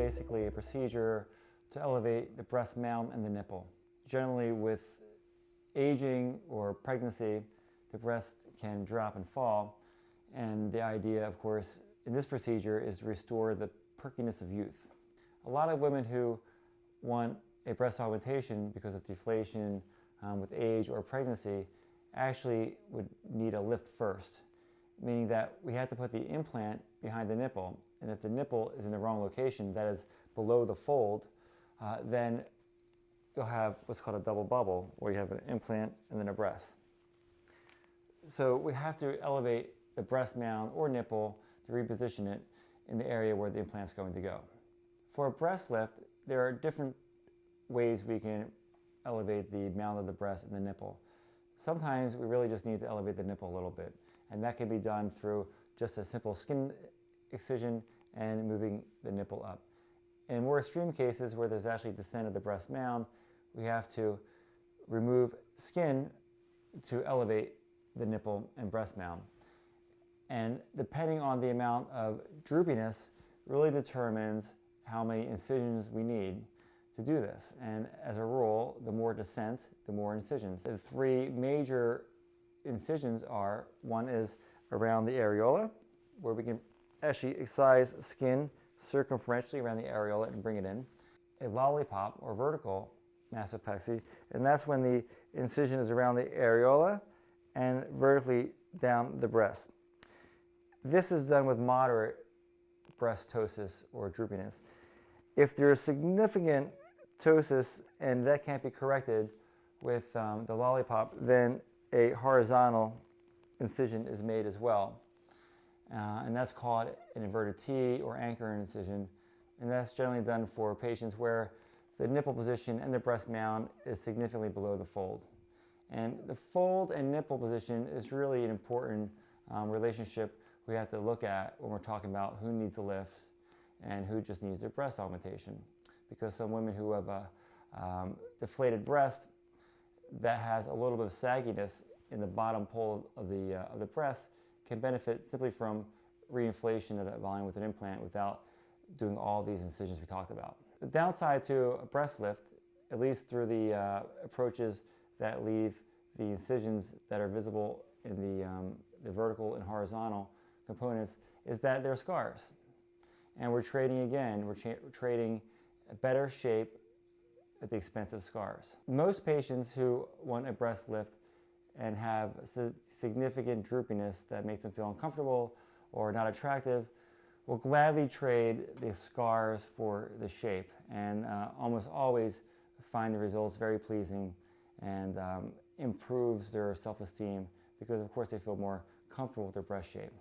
basically a procedure to elevate the breast mound and the nipple. Generally with aging or pregnancy, the breast can drop and fall, and the idea, of course, in this procedure is to restore the perkiness of youth. A lot of women who want a breast augmentation because of deflation with age or pregnancy actually would need a lift first, meaning that we have to put the implant behind the nipple, and if the nipple is in the wrong location, that is below the fold, then you'll have what's called a double bubble, where you have an implant and then a breast. So we have to elevate the breast mound or nipple to reposition it in the area where the implant's going to go. For a breast lift, there are different ways we can elevate the mound of the breast and the nipple. Sometimes we really just need to elevate the nipple a little bit, and that can be done through just a simple skin excision and moving the nipple up. In more extreme cases where there's actually descent of the breast mound, we have to remove skin to elevate the nipple and breast mound. And depending on the amount of droopiness really determines how many incisions we need to do this. And as a rule, the more descent, the more incisions. The three major incisions are, one is around the areola, where we can actually excise skin circumferentially around the areola and bring it in. A lollipop or vertical mastopexy, and that's when the incision is around the areola and vertically down the breast. This is done with moderate breast ptosis or droopiness. If there's significant ptosis and that can't be corrected with the lollipop, then a horizontal incision is made as well. And that's called an inverted T or anchor incision. And that's generally done for patients where the nipple position and the breast mound is significantly below the fold. And the fold and nipple position is really an important relationship we have to look at when we're talking about who needs a lift and who just needs a breast augmentation. Because some women who have a deflated breast that has a little bit of sagginess in the bottom pole of the breast can benefit simply from reinflation of that volume with an implant without doing all these incisions we talked about. The downside to a breast lift, at least through the approaches that leave the incisions that are visible in the vertical and horizontal components, is that there are scars. And we're trading again, we're trading a better shape at the expense of scars. Most patients who want a breast lift and have significant droopiness that makes them feel uncomfortable or not attractive will gladly trade the scars for the shape, and almost always find the results very pleasing and improves their self-esteem because of course they feel more comfortable with their breast shape.